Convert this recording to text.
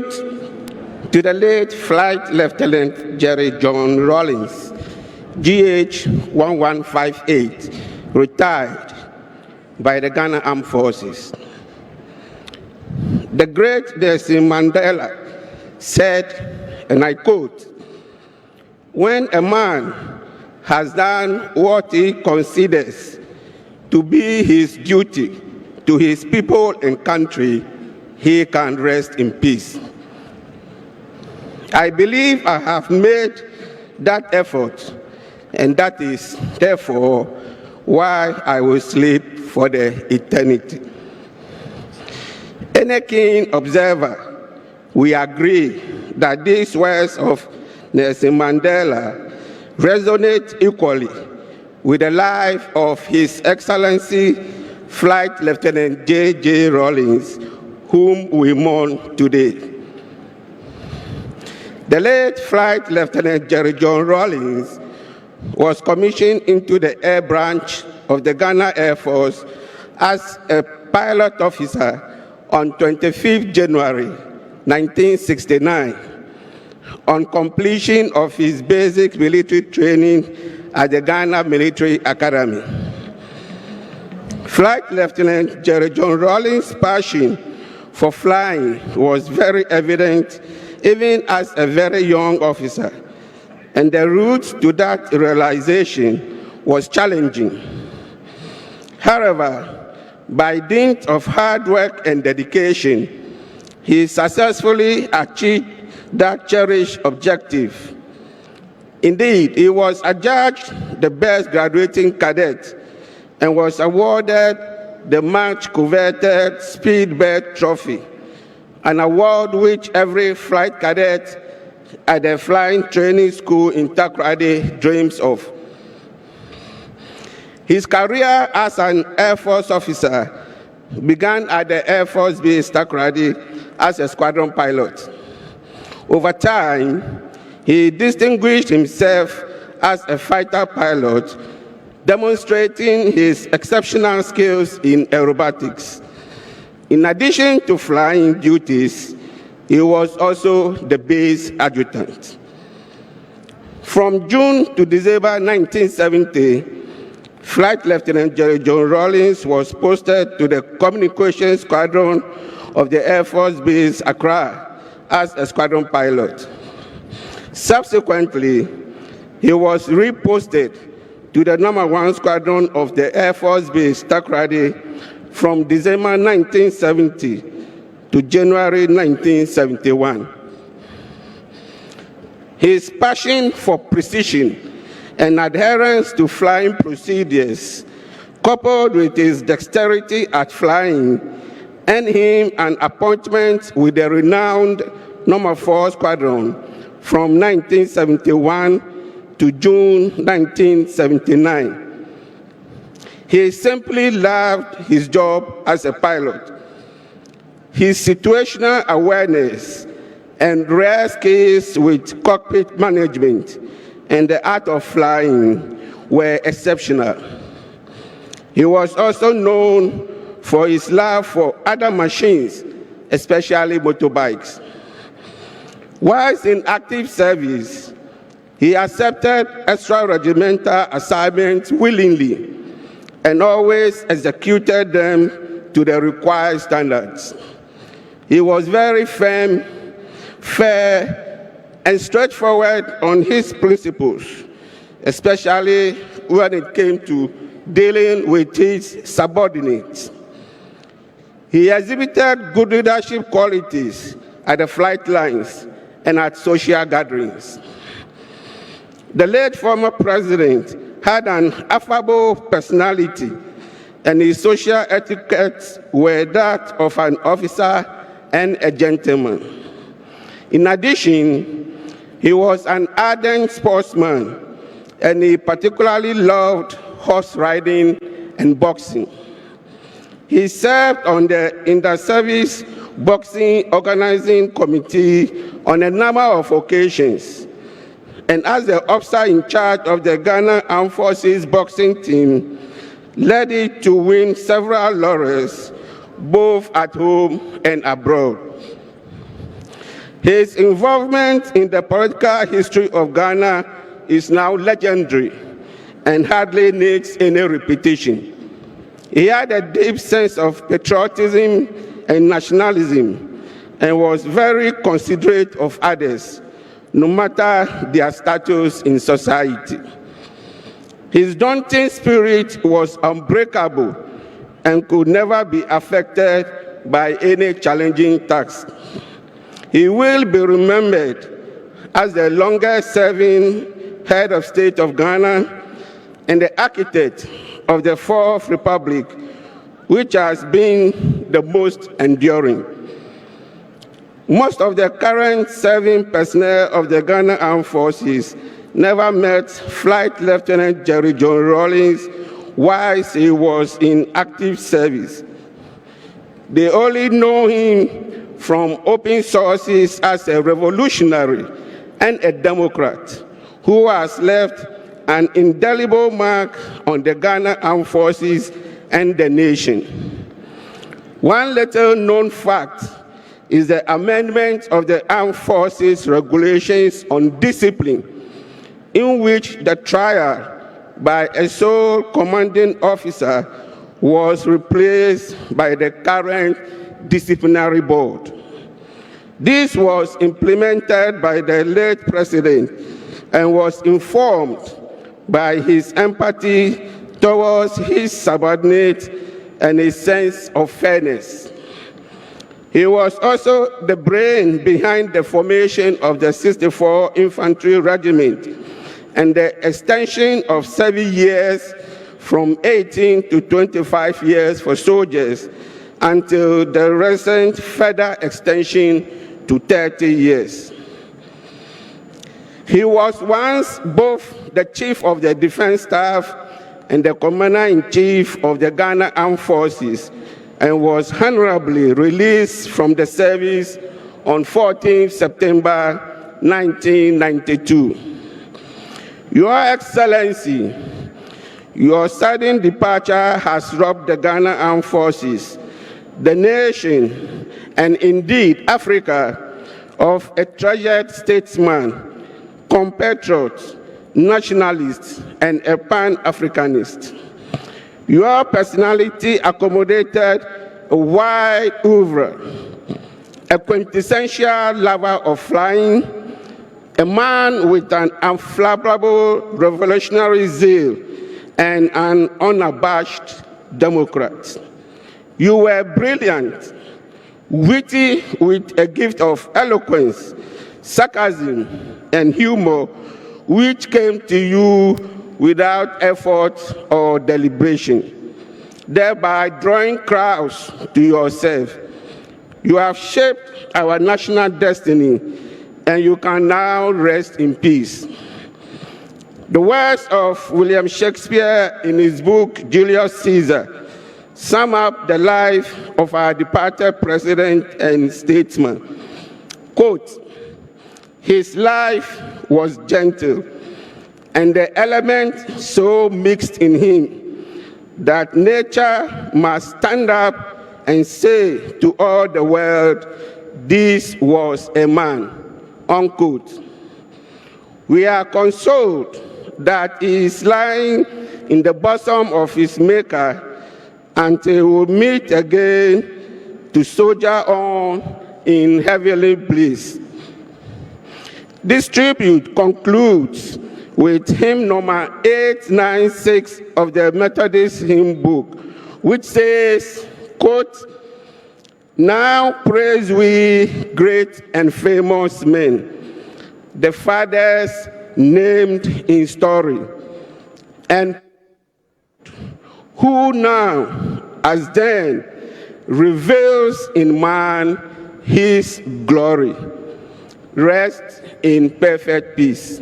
tribute to the late Flight Lieutenant Cdre John Rawlings, GH 1158, retired by the Ghana Armed Forces. The great Nelson Mandela said, and I quote, "When a man has done what he considers to be his duty to his people and country, he can rest in peace." I believe I have made that effort, and that is therefore why I will sleep for the eternity. Any keen observer will agree that these words of Nelson Mandela resonate equally with the life of His Excellency Flight Lieutenant J.J. Rawlings, whom we mourn today. The late Flight Lieutenant Cdre John Rawlings was commissioned into the Air Branch of the Ghana Air Force as a pilot officer on 25th January 1969, on completion of his basic military training at the Ghana Military Academy. Flight Lieutenant Cdre John Rawlings' passion for flying was very evident even as a very young officer, and the route to that realization was challenging. However, by dint of hard work and dedication, he successfully achieved that cherished objective. Indeed, he was adjudged the best graduating cadet and was awarded the much coveted Speedbird Trophy, an award which every flight cadet at the flying training school in Takoradi dreams of. His career as an Air Force officer began at the Air Force Base Takoradi as a squadron pilot. Over time, he distinguished himself as a fighter pilot, demonstrating his exceptional skills in aerobatics. In addition to flying duties, he was also the base adjutant. From June to December 1970, Flight Lieutenant Cdre John Rawlings was posted to the Communications Squadron of the Air Force Base Accra as a squadron pilot. Subsequently, he was reposted to the No. 1 Squadron of the Air Force Base Takoradi from December 1970 to January 1971. His passion for precision and adherence to flying procedures, coupled with his dexterity at flying, earned him an appointment with the renowned No. 4 Squadron from 1971 to June 1979. He simply loved his job as a pilot. His situational awareness and rare skills with cockpit management and the art of flying were exceptional. He was also known for his love for other machines, especially motorbikes. Whilst in active service, he accepted extra-regimental assignments willingly and always executed them to the required standards. He was very firm, fair, and straightforward on his principles, especially when it came to dealing with his subordinates. He exhibited good leadership qualities at the flight lines and at social gatherings. The late former president had an affable personality, and his social etiquettes were that of an officer and a gentleman. In addition, he was an ardent sportsman, and he particularly loved horse riding and boxing. He served on the Inter-Service Boxing Organizing Committee on a number of occasions, and as the officer in charge of the Ghana Armed Forces boxing team, led it to win several laurels, both at home and abroad. His involvement in the political history of Ghana is now legendary and hardly needs any repetition. He had a deep sense of patriotism and nationalism and was very considerate of others, no matter their status in society. His daunting spirit was unbreakable and could never be affected by any challenging task. He will be remembered as the longest-serving head of state of Ghana and the architect of the Fourth Republic, which has been the most enduring. Most of the current serving personnel of the Ghana Armed Forces never met Flight Lieutenant Jerry John Rawlings whilst he was in active service. They only know him from open sources as a revolutionary and a Democrat who has left an indelible mark on the Ghana Armed Forces and the nation. One little-known fact is the amendment of the Armed Forces Regulations on Discipline, in which the trial by a sole commanding officer was replaced by the current disciplinary board. This was implemented by the late president and was informed by his empathy towards his subordinates and his sense of fairness. He was also the brain behind the formation of the 64 Infantry Regiment and the extension of 7 years from 18 to 25 years for soldiers until the recent further extension to 30 years. He was once both the Chief of the Defense Staff and the Commander-in-Chief of the Ghana Armed Forces, and was honorably released from the service on 14 September 1992. Your Excellency, your sudden departure has robbed the Ghana Armed Forces, the nation, and indeed Africa, of a treasured statesman, compatriot, nationalist, and a Pan-Africanist. Your personality accommodated a wide oeuvre, a quintessential lover of flying, a man with an unflappable revolutionary zeal, and an unabashed Democrat. You were brilliant, witty with a gift of eloquence, sarcasm, and humor, which came to you without effort or deliberation, thereby drawing crowds to yourself. You have shaped our national destiny, and you can now rest in peace. The words of William Shakespeare in his book, Julius Caesar, sum up the life of our departed president and statesman. Quote, "His life was gentle, and the elements so mixed in him that nature must stand up and say to all the world, this was a man," unquote. We are consoled that he is lying in the bosom of his maker until we meet again to soldier on in heavenly bliss. This tribute concludes with hymn number 896 of the Methodist hymn book, which says, quote, "Now praise we great and famous men, the fathers named in story, and who now, as then, reveals in man his glory. Rest in perfect peace."